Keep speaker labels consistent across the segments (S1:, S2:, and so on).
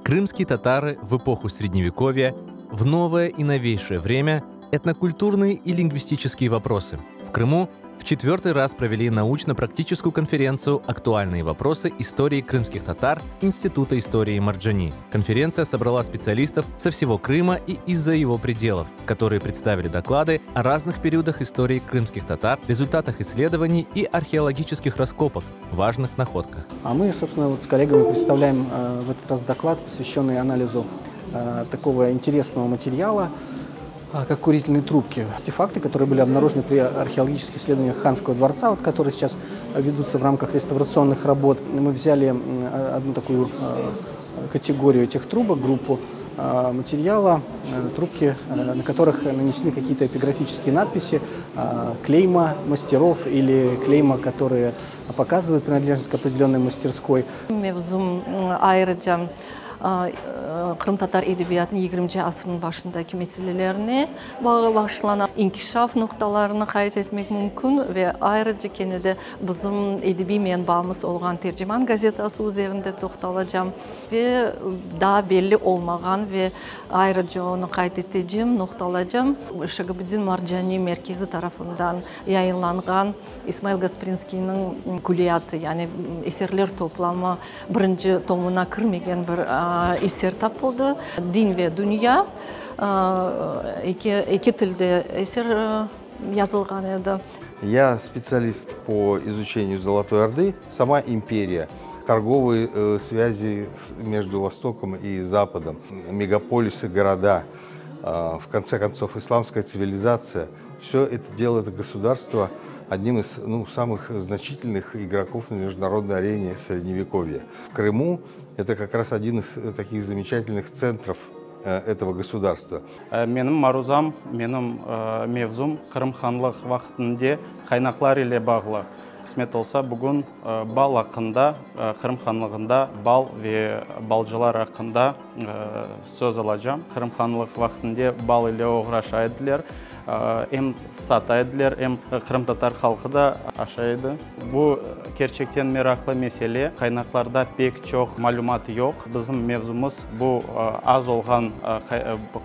S1: Крымские татары в эпоху Средневековья, в новое и новейшее время, этнокультурные и лингвистические вопросы. В Крыму в 4-й раз провели научно-практическую конференцию «Актуальные вопросы истории крымских татар» Института истории Марджани. Конференция собрала специалистов со всего Крыма и из-за его пределов, которые представили доклады о разных периодах истории крымских татар, результатах исследований и археологических раскопок, важных находках.
S2: А мы, собственно, с коллегами представляем в этот раз доклад, посвященный анализу такого интересного материала, как курительные трубки. Артефакты, которые были обнаружены при археологических исследованиях Ханского дворца, которые сейчас ведутся в рамках реставрационных работ. Мы взяли одну такую категорию этих трубок, группу материала, трубки, на которых нанесены какие-то эпиграфические надписи, клейма мастеров или клейма, которые показывают принадлежность к определенной мастерской.
S3: Krım Tatar edebiyatının 20. asrın başındaki meselelerine bağışlanan inkişaf noktalarını kayıt etmek mümkün ve ayrıca de bizim edebi menbaımız olan Tercüman gazetesi üzerinde toxtalacağım ve daha belli olmayan ve ayrıca onu kayıt edeceğim, noktalacağım. Şagabüddin Marjani Merkezi tarafından yayınlanan İsmail Gasprinski'nin külliyatı, yani eserler toplamı birinci tomuna kirmegen bir eser tapıldı. Din ve Dünya iki tilde eser yazılgan edi.
S4: Я специалист по изучению Золотой Орды, сама империя, торговые связи между Востоком и Западом, мегаполисы, города, в конце концов исламская цивилизация. Все это делает государство одним из самых значительных игроков на международной арене Средневековья. В Крыму это как раз один из таких замечательных центров этого государства.
S5: Менің марузам, менің мевзум Крым ханлық вақытында қайнақлар ile bağlı. Кісмет olsa бүгін бал ақында, Крым ханлығында бал ve балжылар ақында söz alacağım. Крым ханлық вақытында бал ile uğraşaydılar. Hem sataydılar, hem Крым татар halkı da aşaydı. Bu gerçekten meraklı mesele. Kaynaklarda pek çok malumatı yok. Bizim mevzumuz bu az olan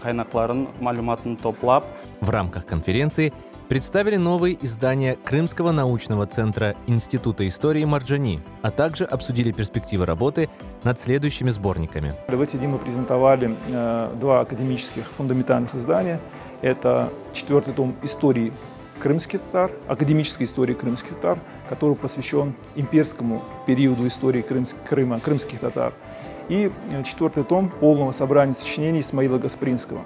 S5: kaynakların malumatını toplап.
S1: В рамках конференции представили новые издания Крымского научного центра Института истории Марджани, а также обсудили перспективы работы над следующими сборниками.
S6: В эти дни мы презентовали два академических фундаментальных издания. Это 4-й том истории крымских татар, академической истории крымских татар, который посвящен имперскому периоду истории Крыма, крымских татар. И 4-й том полного собрания сочинений Исмаила Гаспринского.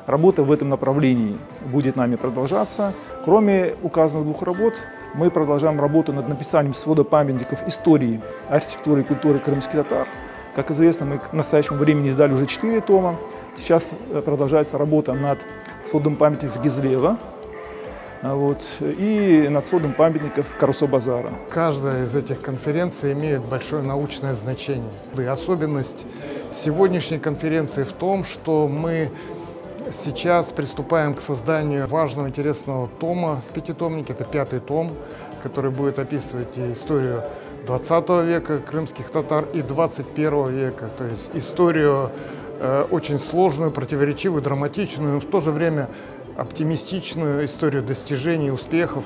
S6: Работа в этом направлении будет нами продолжаться. Кроме указанных двух работ, мы продолжаем работу над написанием свода памятников истории, архитектуры и культуры крымских татар. Как известно, мы к настоящему времени издали уже 4 тома. Сейчас продолжается работа над сводом памятников Гизлева и над сводом памятников Карусо-Базара.
S7: Каждая из этих конференций имеет большое научное значение. И особенность сегодняшней конференции в том, что мы сейчас приступаем к созданию важного интересного тома в пятитомнике. Это 5-й том, который будет описывать историю 20 века крымских татар и 21 века. То есть историю очень сложную, противоречивую, драматичную, но в то же время оптимистичную историю достижений, успехов.